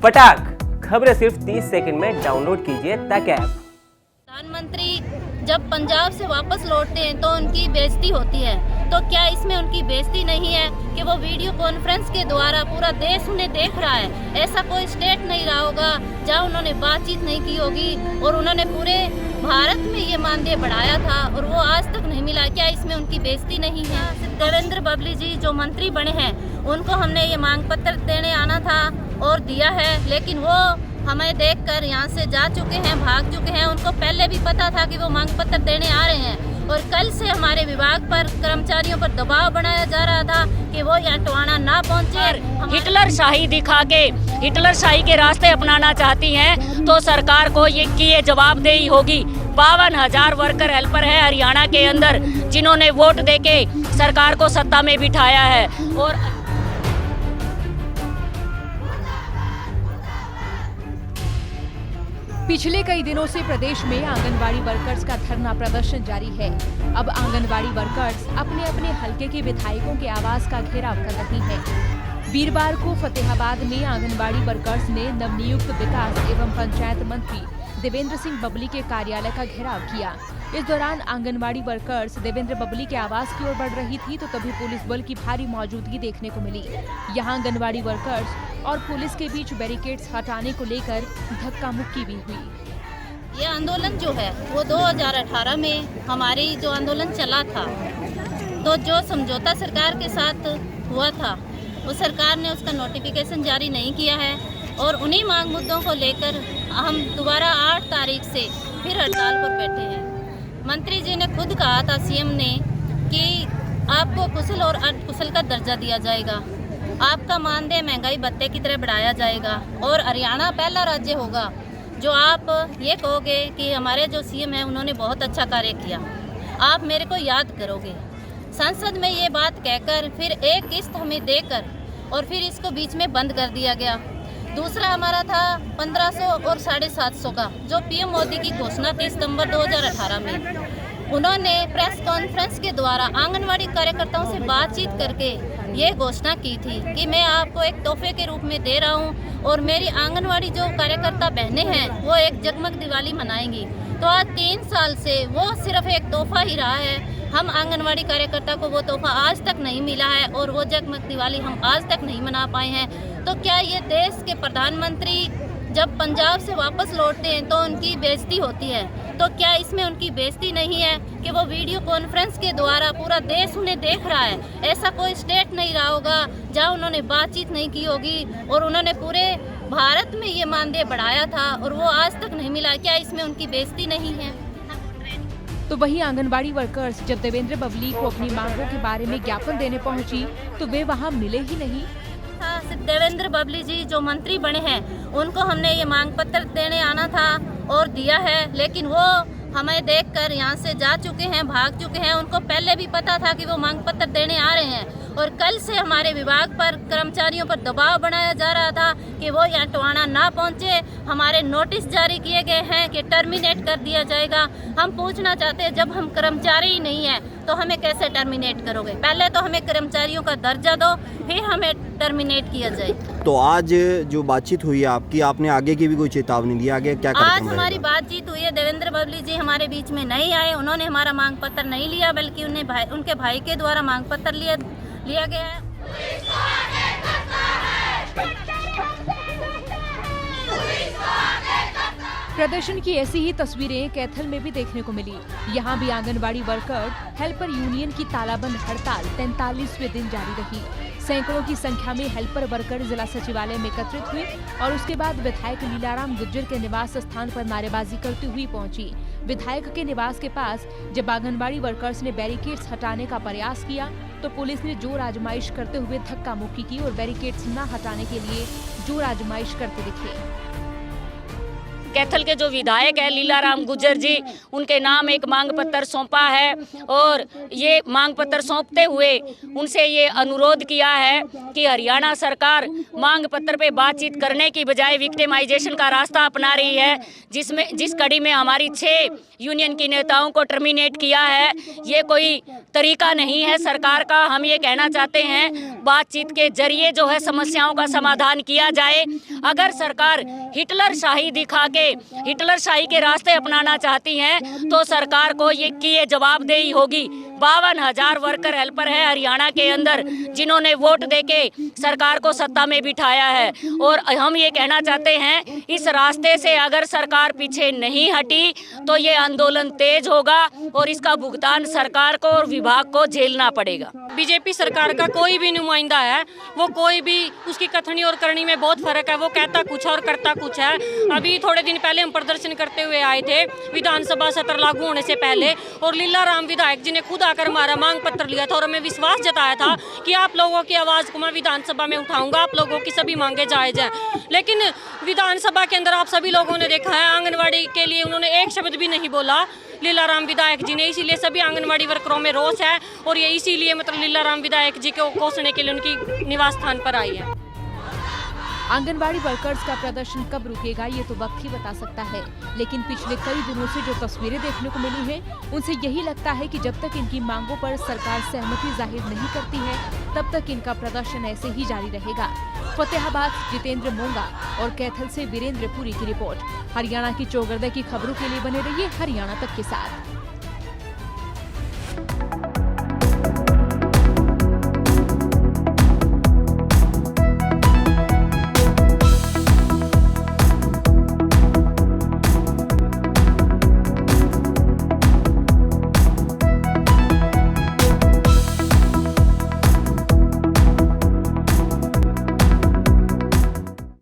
फटाक खबरें सिर्फ 30 सेकंड में डाउनलोड कीजिए तक ऐप। प्रधानमंत्री जब पंजाब से वापस लौटते हैं तो उनकी बेइज्जती होती है, तो क्या इसमें उनकी बेइज्जती नहीं है कि वो वीडियो कॉन्फ्रेंस के द्वारा पूरा देश उन्हें देख रहा है। ऐसा कोई स्टेट नहीं रहा होगा जहां उन्होंने बातचीत नहीं की होगी और उन्होंने पूरे भारत में ये मानदेय बढ़ाया था और वो आज तक नहीं मिला। क्या इसमें उनकी बेइज्जती नहीं है? देवेंद्र बबली जी जो मंत्री बने हैं उनको हमने ये मांग पत्र देने आना था और दिया है, लेकिन वो हमें देखकर यहाँ से जा चुके हैं, भाग चुके हैं। उनको पहले भी पता था कि वो मांग पत्र देने आ रहे हैं और कल से हमारे विभाग पर कर्मचारियों पर दबाव बनाया जा रहा था कि वो यहाँ टोहाना ना पहुँचे। हिटलर शाही दिखा के हिटलर शाही के रास्ते अपनाना चाहती हैं तो सरकार को ये जवाबदेही होगी। 52,000 वर्कर हेल्पर है हरियाणा के अंदर जिन्होंने वोट देके सरकार को सत्ता में बिठाया है। और पिछले कई दिनों से प्रदेश में आंगनबाड़ी वर्कर्स का धरना प्रदर्शन जारी है। अब आंगनबाड़ी वर्कर्स अपने अपने हलके के विधायकों के आवास का घेराव कर रही हैं। वीरवार को फतेहाबाद में आंगनबाड़ी वर्कर्स ने नवनियुक्त विकास एवं पंचायत मंत्री देवेंद्र सिंह बबली के कार्यालय का घेराव किया। इस दौरान आंगनबाड़ी वर्कर्स देवेंद्र बबली के आवास की ओर बढ़ रही थी तो तभी पुलिस बल की भारी मौजूदगी देखने को मिली। यहां आंगनबाड़ी वर्कर्स और पुलिस के बीच बैरिकेड्स हटाने को लेकर धक्का मुक्की भी हुई। ये आंदोलन जो है वो 2018 में हमारी जो आंदोलन चला था, तो जो समझौता सरकार के साथ हुआ था वो सरकार ने उसका नोटिफिकेशन जारी नहीं किया है और उन्हीं मांग मुद्दों को लेकर हम दोबारा 8 तारीख से फिर हड़ताल पर बैठे हैं। मंत्री जी ने खुद कहा था, सीएम ने, कि आपको कुशल और अर्धकुशल का दर्जा दिया जाएगा, आपका मानदेय महंगाई भत्ते की तरह बढ़ाया जाएगा और हरियाणा पहला राज्य होगा जो आप ये कहोगे कि हमारे जो सीएम हैं उन्होंने बहुत अच्छा कार्य किया, आप मेरे को याद करोगे। संसद में ये बात कहकर फिर एक किस्त हमें देकर और फिर इसको बीच में बंद कर दिया गया। दूसरा हमारा था 1500 और 750 का, जो पीएम मोदी की घोषणा थी सितंबर 2018 में। उन्होंने प्रेस कॉन्फ्रेंस के द्वारा आंगनवाड़ी कार्यकर्ताओं से बातचीत करके ये घोषणा की थी कि मैं आपको एक तोहफे के रूप में दे रहा हूँ और मेरी आंगनवाड़ी जो कार्यकर्ता बहनें हैं वो एक जगमग दिवाली मनाएंगी। तो आज 3 साल से वो सिर्फ एक तोहफा ही रहा है। हम आंगनवाड़ी कार्यकर्ता को वो तोहफा आज तक नहीं मिला है और वो जगमग दिवाली हम आज तक नहीं मना पाए हैं। तो क्या ये देश के प्रधानमंत्री जब पंजाब से वापस लौटते हैं तो उनकी बेइज्जती होती है, तो क्या इसमें उनकी बेइज्जती नहीं है कि वो वीडियो कॉन्फ्रेंस के द्वारा पूरा देश उन्हें देख रहा है। ऐसा कोई स्टेट नहीं रहा होगा जहां उन्होंने बातचीत नहीं की होगी और उन्होंने पूरे भारत में ये मानदेय बढ़ाया था और वो आज तक नहीं मिला। क्या इसमें उनकी बेइज्जती नहीं है? तो वहीं आंगनबाड़ी वर्कर्स जब देवेंद्र बबली को अपनी मांगों के बारे में ज्ञापन देने पहुंची तो वे वहां मिले ही नहीं। देवेंद्र बबली जी जो मंत्री बने हैं उनको हमने ये मांग पत्र देने आना था और दिया है, लेकिन वो हमें देखकर यहाँ से जा चुके हैं, भाग चुके हैं। उनको पहले भी पता था कि वो मांग पत्र देने आ रहे हैं और कल से हमारे विभाग पर कर्मचारियों पर दबाव बनाया जा रहा था कि वो यहाँ टोहाना ना पहुँचे। हमारे नोटिस जारी किए गए हैं कि टर्मिनेट कर दिया जाएगा। हम पूछना चाहते हैं, जब हम कर्मचारी ही नहीं हैं तो हमें कैसे टर्मिनेट करोगे? पहले तो हमें कर्मचारियों का दर्जा दो, फिर हमें टर्मिनेट किया जाए। तो आज जो बातचीत हुई है आपकी, आपने आगे की भी कोई चेतावनी दी? आगे क्या आज हमारी बातचीत हुई है। देवेंद्र बबली जी हमारे बीच में नहीं आए, उन्होंने हमारा मांग पत्र नहीं लिया, बल्कि उनके भाई के द्वारा मांग पत्र लिया गया है। प्रदर्शन की ऐसी ही तस्वीरें कैथल में भी देखने को मिली। यहाँ भी आंगनबाड़ी वर्कर हेल्पर यूनियन की तालाबंद हड़ताल 43वें दिन जारी रही। सैकड़ों की संख्या में हेल्पर वर्कर जिला सचिवालय में एकत्रित हुए और उसके बाद विधायक लीलाराम गुज्जर के निवास स्थान पर नारेबाजी करती हुई पहुंची। विधायक के निवास के पास जब आंगनबाड़ी वर्कर्स ने बैरिकेड्स हटाने का प्रयास किया तो पुलिस ने जोर आजमाइश करते हुए धक्का मुक्की की और बैरिकेड्स न हटाने के लिए जोर आजमाइश करते दिखे। कैथल के जो विधायक है लीलाराम गुर्जर जी, उनके नाम एक मांग पत्र सौंपा है और ये मांग पत्र सौंपते हुए उनसे ये अनुरोध किया है कि हरियाणा सरकार मांग पत्र पे बातचीत करने की बजाय विक्टिमाइजेशन का रास्ता अपना रही है, जिस कड़ी में हमारी 6 यूनियन की नेताओं को टर्मिनेट किया है। ये कोई तरीका नहीं है सरकार का। हम ये कहना चाहते हैं बातचीत के जरिए जो है समस्याओं का समाधान किया जाए। अगर सरकार हिटलर शाही दिखा के हिटलर शाही के रास्ते अपनाना चाहती हैं तो सरकार को ये जवाबदेही होगी। 52,000 वर्कर हेल्पर है हरियाणा के अंदर जिन्होंने वोट देके सरकार को सत्ता में बिठाया है, और हम ये कहना चाहते हैं इस रास्ते से अगर सरकार पीछे नहीं हटी तो ये आंदोलन तेज होगा और इसका भुगतान सरकार को और विभाग को झेलना पड़ेगा। बीजेपी सरकार का कोई भी नुमाइंदा है, वो कोई भी उसकी कथनी और करनी में बहुत फर्क है। वो कहता कुछ और करता कुछ है। अभी थोड़े दिन पहले हम प्रदर्शन करते हुए आए थे विधानसभा सत्र लागू होने से पहले, और लीलाराम विधायक जी ने खुद आकर हमारा मांग पत्र लिया था और हमें विश्वास जताया था कि आप लोगों की आवाज़ को मैं विधानसभा में उठाऊंगा, आप लोगों की सभी मांगे जायज हैं। लेकिन विधानसभा के अंदर आप सभी लोगों ने देखा है आंगनबाड़ी के लिए उन्होंने एक शब्द भी नहीं बोला लीलाराम विधायक जी ने। इसीलिए सभी आंगनबाड़ी वर्करों में रोष है और ये इसीलिए मतलब लीलाराम विधायक जी को कोसने के लिए उनकी निवास स्थान पर आई है। आंगनबाड़ी वर्कर्स का प्रदर्शन कब रुकेगा ये तो वक्त ही बता सकता है, लेकिन पिछले कई दिनों से जो तस्वीरें देखने को मिली हैं उनसे यही लगता है कि जब तक इनकी मांगों पर सरकार सहमति जाहिर नहीं करती है तब तक इनका प्रदर्शन ऐसे ही जारी रहेगा। फतेहाबाद जितेंद्र मोंगा और कैथल से वीरेंद्र पुरी की रिपोर्ट। हरियाणा की चौगरदे की खबरों के लिए बने रहिए हरियाणा तक के साथ।